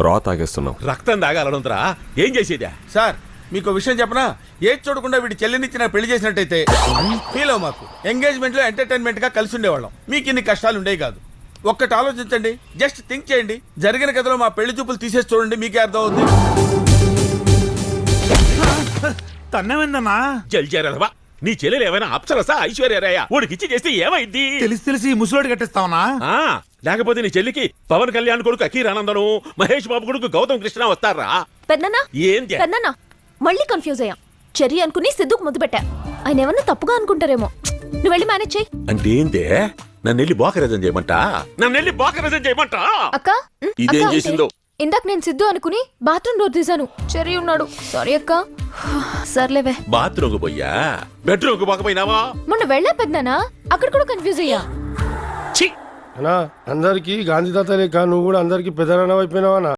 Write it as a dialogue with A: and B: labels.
A: రా తాగేస్తున్నాం.
B: రక్తం తాగాలనుంతరా ఏం చేసేదా?
C: సార్ మీకు విషయం చెప్పనా, ఏది చూడకుండా వీడి చెల్లినిచ్చి నాకు పెళ్లి చేసినట్టయితే ఫీల్ అవ్వ మాకు ఎంగేజ్మెంట్ లో ఎంటర్టైన్మెంట్ గా కలిసి ఉండేవాళ్ళం. మీకు ఇన్ని కష్టాలు ఉండేవి కాదు. ఒక్కటి ఆలోచించండి, జస్ట్ థింక్ చేయండి. జరిగిన కథలో మా పెళ్లి చూపులు తీసేసి చూడండి, మీకే అర్థం అవుతుంది.
D: తన్నవేందన్నా?
B: జల్జారవా నీ చెల్లెలు ఏమైనా అప్సరసా ఐశ్వర్యరాయ ఓడికిచ్చి చేస్తే ఏమైంది?
D: తెలిసి ముసలోడి కట్టిస్తావనా?
B: లేకపోతే నీ చెల్లికి పవన్ కళ్యాణ్ కొడుకు అఖీర్ ఆనందను, మహేష్ బాబు కొడుకు గౌతమ్ కృష్ణ వస్తారా?
E: పెద్దనా
B: ఏంది
E: పెద్దనా మళ్ళీ కన్ఫ్యూజ్ అయ్యా. చెర్రీ అనుకుని సిద్ధుకు ముద్దు పెట్టా. ఆయన ఏమన్నా తప్పుగా అనుకుంటారేమో. నువ్వు వెళ్ళి మేనేజ్ చెయ్యి.
B: అంటే ఏందే? నన్నెళ్ళి బోకరజం చేయమంటా?
E: అక్క
B: ఇదేం చేసిందో?
E: ఇందాక నేను సిద్ధు అనుకుని బాత్రూమ్ డోర్ తీసాను. చెర్రీ ఉన్నాడు. సారీ అక్క. సర్లేవే.
B: బాత్రూమ్ పోయా బెడ్రూమ్ కు పోకపోయినావా?
E: మొన్న వెళ్ళా పెద్దనా, అక్కడ కూడా కన్ఫ్యూజ్ అయ్యా.
F: అన్నా అందరికి గాంధీ తాత లేక నువ్వు కూడా అందరికి పెద్దనాన్న అయిపోయినావా?